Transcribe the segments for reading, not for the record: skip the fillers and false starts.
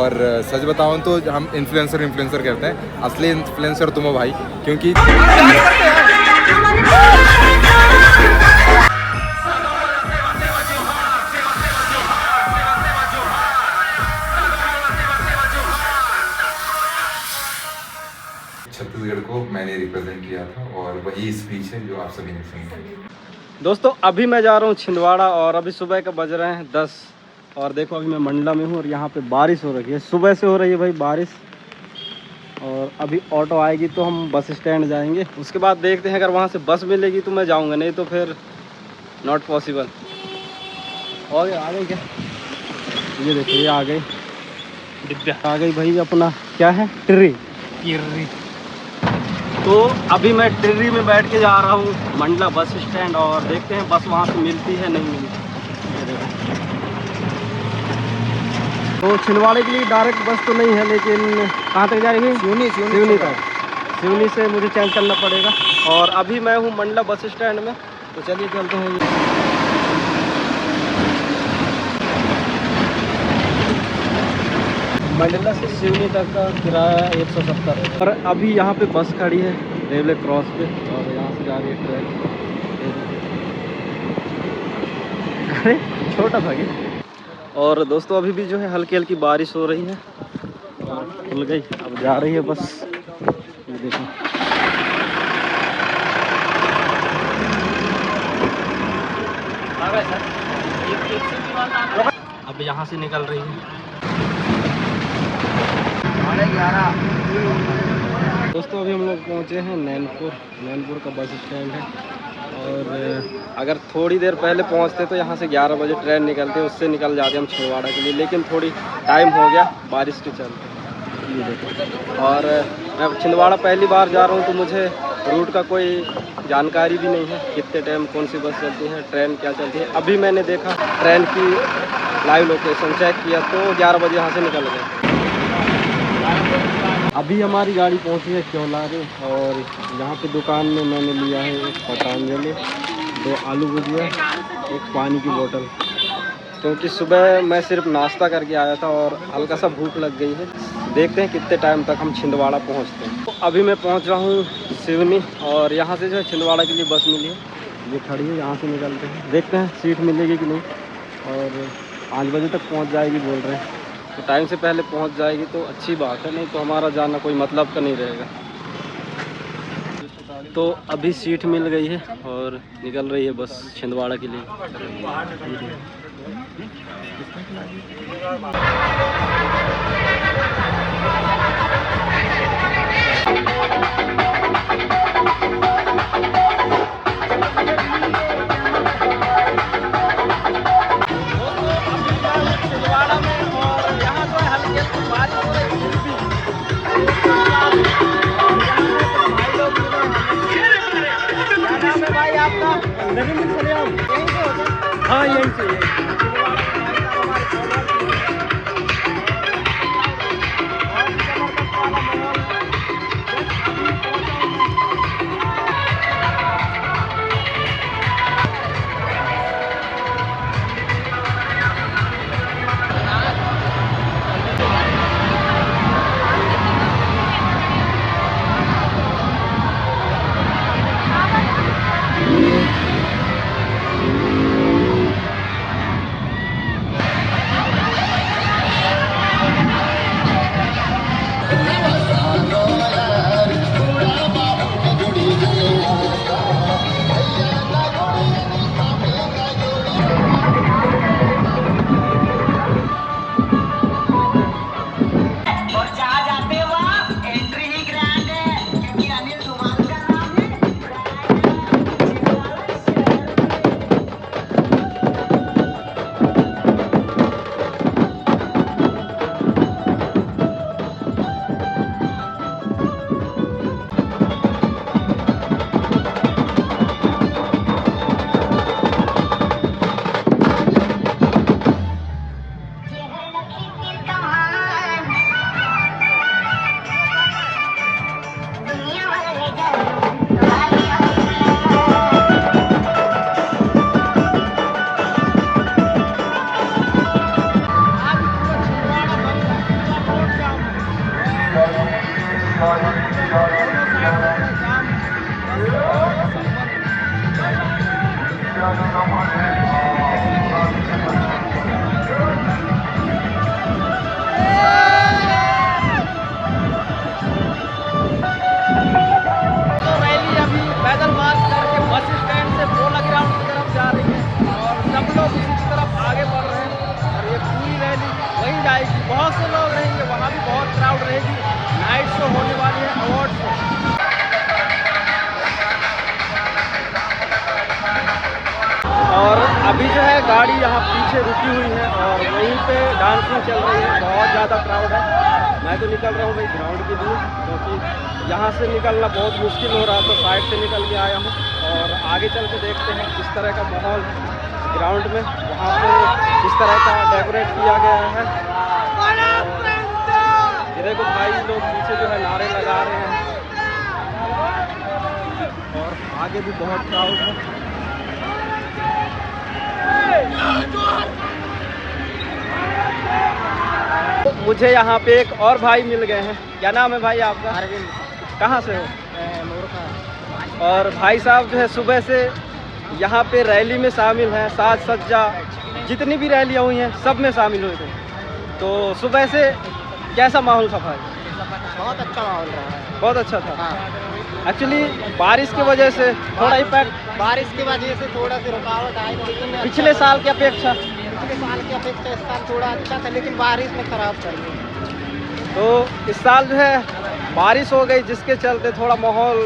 और सच बताऊं तो हम इन्फ्लुएंसर करते हैं, असली इन्फ्लुएंसर तुम हो भाई, क्योंकि छत्तीसगढ़ को मैंने रिप्रेजेंट किया था और वही स्पीच है जो आप सभी ने सुनी। दोस्तों अभी मैं जा रहा हूँ छिंदवाड़ा और अभी सुबह के बज रहे हैं 10 और देखो अभी मैं मंडला में हूँ और यहाँ पे बारिश हो रही है, सुबह से हो रही है भाई बारिश। और अभी ऑटो आएगी तो हम बस स्टैंड जाएंगे, उसके बाद देखते हैं, अगर वहाँ से बस मिलेगी तो मैं जाऊँगा, नहीं तो फिर नॉट पॉसिबल। और आ गई क्या? ये देखो ये आ गई डिब्बा, आ गई भाई अपना क्या है ट्री। तो अभी मैं ट्री में बैठ के जा रहा हूँ मंडला बस स्टैंड और देखते हैं बस वहाँ से मिलती है नहीं मिलती। तो छिंदवाड़े के लिए डायरेक्ट बस तो नहीं है, लेकिन कहाँ तक जा रही है? सिवनी तक। सिवनी से मुझे चेंज करना पड़ेगा और अभी मैं हूँ मंडला बस स्टैंड में, तो चलिए चलते हैं। मंडला से सिवनी तक का किराया 170 है और अभी यहाँ पे बस खड़ी है रेलवे क्रॉस पे और यहाँ से जा रही है ट्रेन। अरे छोटा था कि। और दोस्तों अभी भी जो है हल्की हल्की बारिश हो रही है और खुल गई, अब जा रही है बस। ये देखो अब यहाँ से निकल रही है। दोस्तों अभी हम लोग पहुँचे हैं नैनपुर का बस स्टैंड है और अगर थोड़ी देर पहले पहुँचते तो यहाँ से 11 बजे ट्रेन निकलती है, उससे निकल जाते हम छिंदवाड़ा के लिए, लेकिन थोड़ी टाइम हो गया बारिश के चलते। ये देखो और मैं छिंदवाड़ा पहली बार जा रहा हूँ तो मुझे रूट का कोई जानकारी भी नहीं है, कितने टाइम कौन सी बस चलती है, ट्रेन क्या चलती है। अभी मैंने देखा ट्रेन की लाइव लोकेशन चेक किया तो 11 बजे यहाँ से निकल गए। अभी हमारी गाड़ी पहुंची है क्योलारे और यहाँ पे दुकान में मैंने लिया है एक पतंजलि, 2 आलू भुजिया, एक पानी की बोतल, क्योंकि सुबह मैं सिर्फ नाश्ता करके आया था और हल्का सा भूख लग गई है। देखते हैं कितने टाइम तक हम छिंदवाड़ा पहुँचते हैं। तो अभी मैं पहुँच रहा हूँ सिवनी और यहाँ से जो है छिंदवाड़ा के लिए बस मिली है, ये खड़ी है, यहाँ से निकलते हैं, देखते हैं सीट मिलेगी कि नहीं। और 5 बजे तक पहुँच जाएगी बोल रहे हैं, तो टाइम से पहले पहुंच जाएगी तो अच्छी बात है, नहीं तो हमारा जाना कोई मतलब का नहीं रहेगा। तो अभी सीट मिल गई है और निकल रही है बस छिंदवाड़ा के लिए। हाँ यही चाहिए। बहुत से लोग रहेंगे, वहाँ भी बहुत क्राउड रहेगी। नाइट शो होने वाली है, अवार्ड शो। और अभी जो है गाड़ी यहाँ पीछे रुकी हुई है और वहीं पे डांसिंग चल रही है, बहुत ज़्यादा क्राउड है। मैं तो निकल रहा हूँ भाई ग्राउंड के लिए, क्योंकि यहाँ से निकलना बहुत मुश्किल हो रहा, तो साइड से निकल के आया हूँ। और आगे चल के देखते हैं किस तरह का माहौल है ग्राउंड में, वहाँ पे किस तरह का डेकोरेट किया गया है। ये देखो भाई लोग पीछे जो है नारे लगा रहे हैं और आगे भी बहुत क्राउड है। मुझे यहाँ पे एक और भाई मिल गए हैं। क्या नाम है भाई आपका? अरविंद। कहाँ से हो? नूरका। और भाई साहब जो है सुबह से यहाँ पे रैली में शामिल हैं, साज सज्जा जितनी भी रैलियाँ हुई हैं सब में शामिल हुए थे। तो सुबह से कैसा माहौल था भाई? बहुत अच्छा माहौल रहा है। बहुत अच्छा था। हाँ। एक्चुअली बारिश की वजह से थोड़ा इम्पैक्ट, बारिश की वजह से थोड़ा सी रुकावट आई, लेकिन पिछले साल की अपेक्षा पिछले साल की अपेक्षा इस साल थोड़ा अच्छा था, लेकिन बारिश ने खराब कर दिया। तो इस साल जो है बारिश हो गई, जिसके चलते थोड़ा माहौल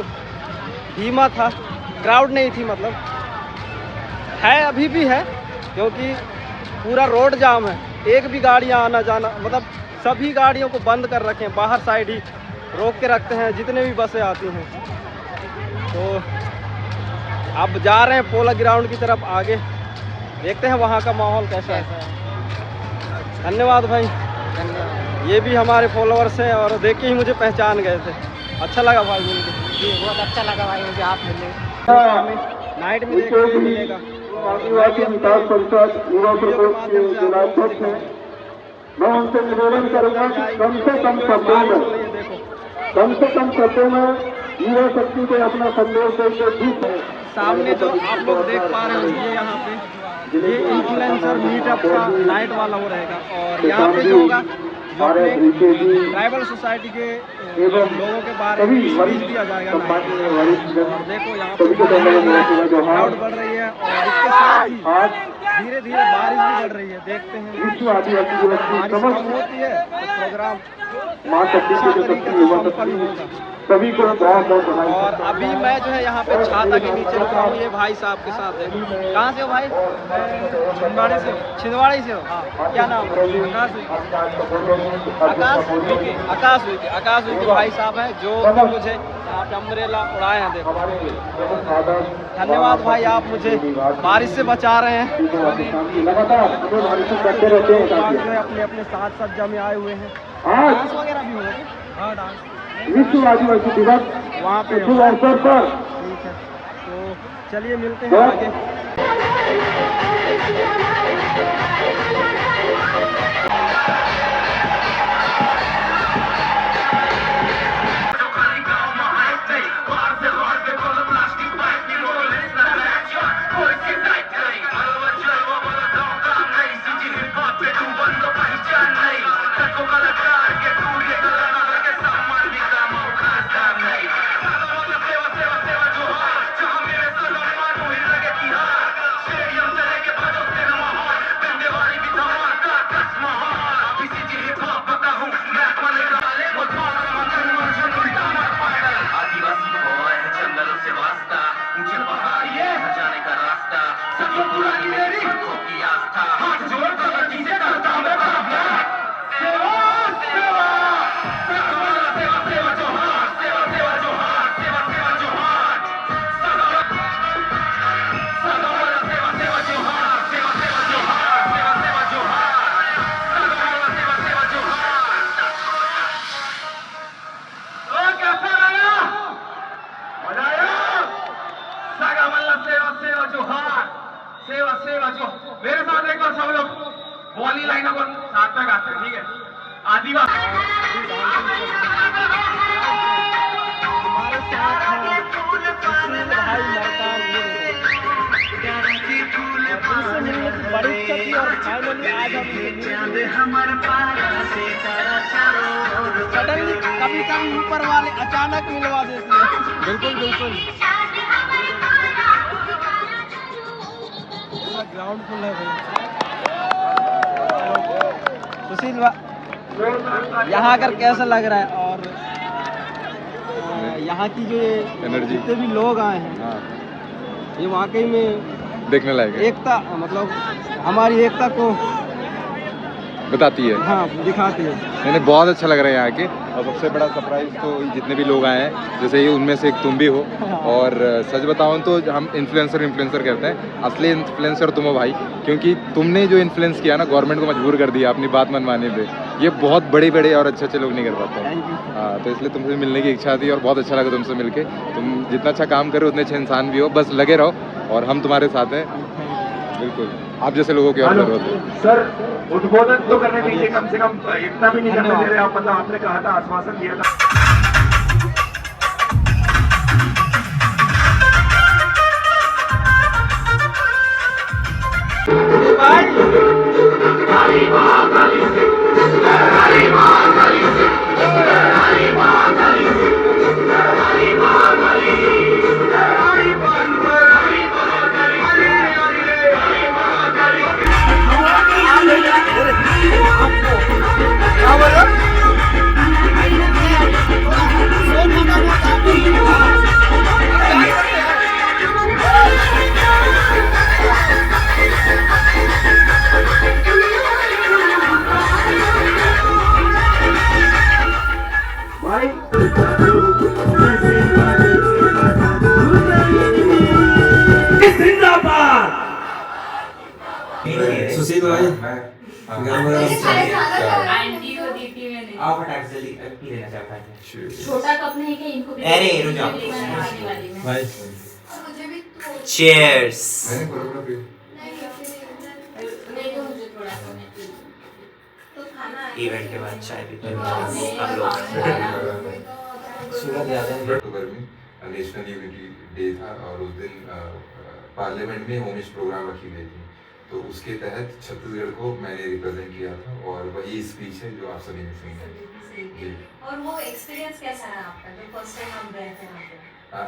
धीमा था, क्राउड नहीं थी। मतलब है, अभी भी है, क्योंकि पूरा रोड जाम है, एक भी गाड़ियाँ आना जाना, मतलब सभी गाड़ियों को बंद कर रखे हैं, बाहर साइड ही रोक के रखते हैं जितने भी बसें आती हैं। तो अब जा रहे हैं पोला ग्राउंड की तरफ, आगे देखते हैं वहाँ का माहौल कैसा है। धन्यवाद भाई। ये भी हमारे फॉलोअर्स हैं और देख के ही मुझे पहचान गए थे। अच्छा लगा भाई मिलके। जी बहुत अच्छा लगा भाई मुझे आप मिले। नाइट में देखने को मिलेगा। मैं उनसे निवेदन करूंगा कि कम से कम शब्दों में युवा शक्ति को अपना संदेश देकर ठीक है। सामने जो आप लोग देख पा रहे हैं, ये यहाँ पे ये इन्फ्लुएंसर मीटअप का नाइट वाला वो रहेगा। और यहाँ पे जो होगा, जो अपने ट्राइबल सोसाइटी के लोगों के बारे में स्पीच दिया जाएगा। और देखो यहाँ पे क्राउड बढ़ रही है और इसके साथ ही धीरे धीरे बारिश भी बढ़ रही है। देखते हैं बारिश कम होती है तो प्रोग्राम सभी को और अभी मैं जो है यहाँ पे छाता के नीचे रुका हूँ, ये भाई साहब के साथ है। कहाँ से हो भाई? छिंदवाड़े से। छिंदवाड़े से हो? हाँ। क्या नाम है? आकाश विके भाई साहब हैं, जो मुझे यहाँ पे अम्ब्रेला उड़ाए हैं। देखो, धन्यवाद भाई, आप मुझे बारिश से बचा रहे हैं। अपने अपने साथ सज्जा में आए हुए हैं। डांस वगैरह भी हो रहे हैं? हाँ, डांस विश्व आदिवासी दिवस वहाँ पे शुभ अवसर पर। ठीक है, तो चलिए मिलते हैं आगे। सेवा जो मेरे साथ एक बार सब लोग वाली लाइनों को साथ में गाते हैं, ठीक है? आदिवासी सडनली कभी कभी ऊपर वाले अचानक मिलवा देते हैं। बिल्कुल बिल्कुल, ग्राउंड फुल है भाई। सुशील यहाँ आकर कैसा लग रहा है और यहाँ की जो ये Energy। जितने भी लोग आए हैं हाँ ये वाकई में देखने लायक है, एकता मतलब हमारी एकता को बताती है। हाँ दिखाती है। मैंने बहुत अच्छा लग रहा है यहाँ के। और सबसे बड़ा सरप्राइज तो जितने भी लोग आए हैं, जैसे ये उनमें से एक तुम भी हो। और सच बताऊँ तो हम इन्फ्लुएंसर कहते हैं, असली इन्फ्लुएंसर तुम हो भाई, क्योंकि तुमने जो इन्फ्लुएंस किया ना, गवर्नमेंट को मजबूर कर दिया अपनी बात मनवाने पे। ये बहुत बड़े बड़े और अच्छे लोग नहीं कर पाते हैं। Thank you. हाँ, तो इसलिए तुमसे मिलने की इच्छा थी और बहुत अच्छा लगा तुमसे मिलके। तुम जितना अच्छा काम करो उतने अच्छे इंसान भी हो, बस लगे रहो और हम तुम्हारे साथ हैं। बिल्कुल, आप जैसे लोगों की और जरूरत है। सर उद्बोधन तो करने दीजिए, कम से कम इतना भी नहीं करने दे रहे आप, मतलब आपने कहा था, आश्वासन दिया था। सुशील भाई आंटी को दी थी मैंने। आओ फटाक से जल्दी पी लेना चाहता है। छोटा कप नहीं है, इनको भी अरे, रुक जाओ। बनाने वाली मैं। भाई चीयर्स। नहीं तो मुझे थोड़ा सा नहीं पी। तो खाना है। इवेंट के बाद चाय पीते हैं हम लोग। शुगर ज्यादा है। अक्टूबर में नेशनल यूनिटी डे था और उस दिन पार्लियामेंट में होमिश प्रोग्राम रखी गई थी, तो उसके तहत छत्तीसगढ़ को मैंने रिप्रेजेंट किया था और वही स्पीच है जो आप सभी ने सुनी है जी। और वो एक्सपीरियंस कैसा रहा आपका जो फर्स्ट टाइम हम गए थे वहाँ पे?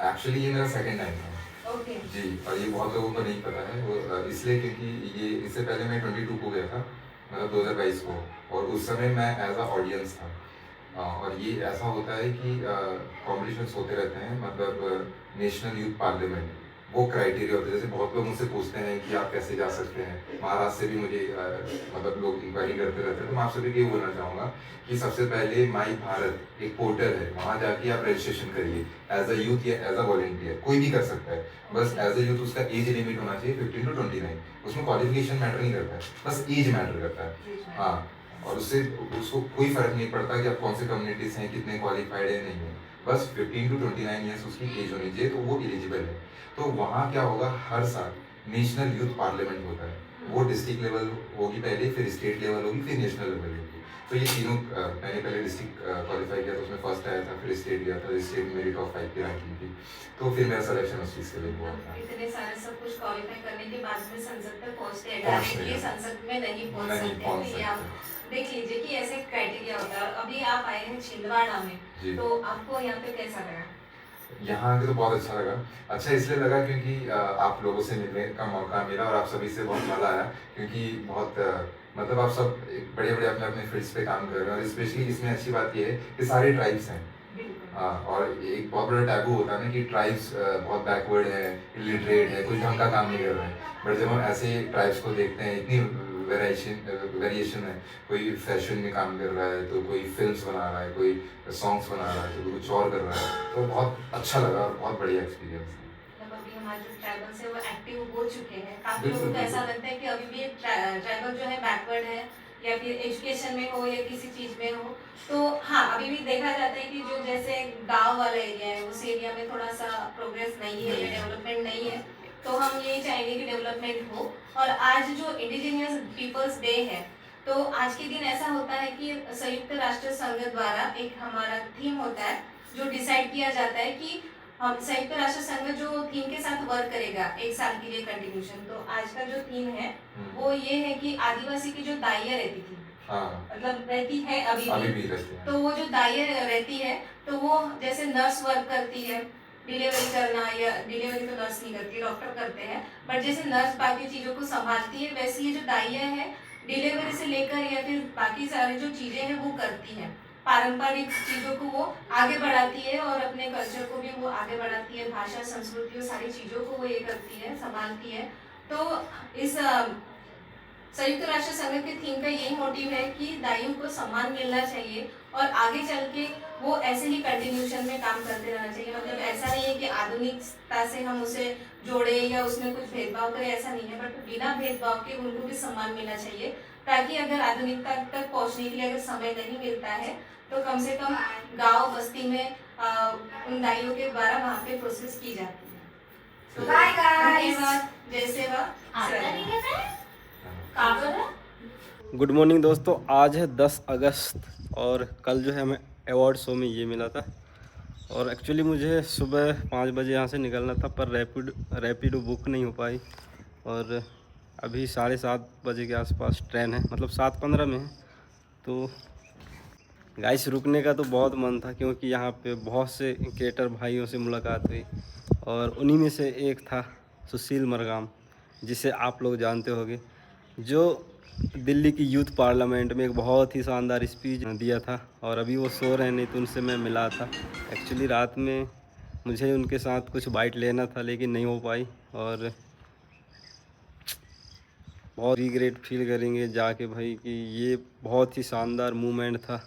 एक्चुअली ये मेरा सेकंड टाइम था ओके। जी, और ये बहुत लोगों को नहीं पता है वो इसलिए क्योंकि ये इससे पहले मैं 22 को गया था, मतलब 2022 को, और उस समय मैं एज अ ऑडियंस था। और ये ऐसा होता है कि कॉम्पिटिशन्स होते रहते हैं, मतलब नेशनल यूथ पार्लियामेंट वो क्राइटेरिया होता है। जैसे बहुत लोग मुझसे पूछते हैं कि आप कैसे जा सकते हैं, महाराष्ट्र से भी मुझे मतलब लोग इंक्वायरी करते रहते हैं। तो मैं आप सभी को ये बोलना चाहूँगा कि सबसे पहले माई भारत एक पोर्टल है, वहाँ जाके आप रजिस्ट्रेशन करिए एज अ यूथ या एज अ वॉलंटियर, कोई भी कर सकता है। बस एज अ यूथ उसका एज लिमिट होना चाहिए 15 to 29। उसमें क्वालिफिकेशन मैटर नहीं करता है, बस एज मैटर करता है। हाँ, और उससे उसको कोई फर्क नहीं पड़ता कि आप कौन से कम्युनिटी से हैं, कितने क्वालिफाइड है, नहीं है, बस 15 to 29 ईयर्स उसकी एज होनी चाहिए, तो वो एलिजिबल है। तो वहाँ क्या होगा, हर साल नेशनल यूथ पार्लियामेंट होता है। वो डिस्ट्रिक्ट लेवल होगी पहले, फिर स्टेट लेवल होगी, फिर नेशनल लेवल होगी। तो ये तीनों मैंने पहले डिस्ट्रिक्ट क्वालिफाई किया, तो उसमें फर्स्ट आया था, फिर स्टेट गया था, स्टेट में मेरी टॉप 5 की रैंकिंग थी, तो फिर मेरा सिलेक्शन उस चीज़ के लिए हुआ था। इतने सारे सब कुछ क्वालिफाई करने के बाद में संसद तक पहुँचते हैं, पहुंचते डायरेक्टली हैं। संसद में नहीं पहुँच नहीं सकते। पहुंच तो ये आप सकते। देख लीजिए कि ऐसे क्राइटेरिया होता है। अभी आप आए हैं छिंदवाड़ा में, जी। तो आपको यहाँ पे कैसा लगा? यहाँ आके तो बहुत अच्छा लगा। अच्छा इसलिए लगा क्योंकि आप लोगों से मिलने का मौका मिला और आप सभी से बहुत मज़ा आया, क्योंकि बहुत मतलब आप सब बड़े बड़े अपने अपने फील्ड्स पे काम कर रहे हैं, और स्पेशली इसमें अच्छी बात ये है कि सारे ट्राइब्स हैं। हाँ, और एक बहुत बड़ा टैबू होता है ना कि ट्राइब्स बहुत बैकवर्ड है, इलिटरेट है, कुछ ढंग का काम नहीं कर रहे हैं। बट जब हम ऐसे ट्राइब्स को देखते हैं, इतनी वेरिएशन है, कोई फैशन में काम कर रहा है, तो कोई फिल्म्स बना रहा है, कोई सॉन्ग्स बना रहा है, तो कुछ और कर रहा है, तो बहुत अच्छा लगा और बहुत बढ़िया एक्सपीरियंस है। मतलब अभी हमारे जो ट्राइबल्स है वो एक्टिव हो चुके हैं। काफी बिल्कुल, लोगों को ऐसा बिल्कुल। लगता है कि अभी भी ट्राइबल जो है बैकवर्ड है, या फिर एजुकेशन में हो या किसी चीज में हो। तो हाँ, अभी भी देखा जाता है कि जो जैसे गांव वाला एरिया है, उस एरिया में थोड़ा सा प्रोग्रेस नहीं है या डेवलपमेंट नहीं है। तो हम यही चाहेंगे कि डेवलपमेंट हो। और आज जो इंडिजिनियस पीपल्स डे है, तो आज के दिन ऐसा होता है कि संयुक्त राष्ट्र संघ द्वारा एक हमारा थीम होता है, जो डिसाइड किया जाता है कि हम संयुक्त राष्ट्र संघ जो थीम के साथ वर्क करेगा 1 साल के लिए कंटिन्यूशन। तो आज का जो थीम है वो ये है कि आदिवासी की जो दाइया रहती थी, हाँ, मतलब रहती है अभी भी रहते हैं। तो वो जो दाइया रहती है, तो वो जैसे नर्स वर्क करती है, डिलीवरी करना, या डिलीवरी तो नर्स नहीं करती, डॉक्टर करते हैं, बट जैसे नर्स बाकी चीज़ों को संभालती है, वैसे ये जो दाइया है डिलीवरी से लेकर या फिर बाकी सारी जो चीज़ें हैं वो करती है, पारंपरिक चीज़ों को वो आगे बढ़ाती है और अपने कल्चर को भी वो आगे बढ़ाती है, भाषा संस्कृति और सारी चीज़ों को वो ये करती है, संभालती है। तो इस संयुक्त राष्ट्र संघ के थीम का यही मोटिव है कि दाइयों को सम्मान मिलना चाहिए और आगे चल के वो ऐसे ही कंटिन्यूशन में काम करते रहना चाहिए। मतलब ऐसा नहीं है कि आधुनिकता से हम उसे जोड़े या उसमें कुछ भेदभाव करें, ऐसा नहीं है, बट बिना भेदभाव के उनको भी सम्मान मिलना चाहिए, ताकि अगर आधुनिकता तक पहुंचने के लिए अगर समय नहीं मिलता है तो कम से कम गांव बस्ती में उन दाइयों के द्वारा वहाँ पे प्रोसेस की जाती है। तो धन्यवाद, जय सेवा। गुड मॉर्निंग दोस्तों, आज है 10 अगस्त और कल जो है हमें अवार्ड शो में ये मिला था। और एक्चुअली मुझे सुबह 5 बजे यहाँ से निकलना था, पर रैपिडो बुक नहीं हो पाई और अभी 7:30 बजे के आसपास ट्रेन है, मतलब 7:15 में है। तो गाइस रुकने का तो बहुत मन था, क्योंकि यहाँ पे बहुत से क्रिएटर भाइयों से मुलाकात हुई और उन्हीं में से एक था सुशील मरगाम, जिसे आप लोग जानते होंगे, जो दिल्ली की यूथ पार्लियामेंट में एक बहुत ही शानदार स्पीच दिया था। और अभी वो सो रहे, नहीं तो उनसे मैं मिला था। एक्चुअली रात में मुझे उनके साथ कुछ बाइट लेना था, लेकिन नहीं हो पाई और बहुत रिग्रेट फील करेंगे जाके भाई कि ये बहुत ही शानदार मूवमेंट था।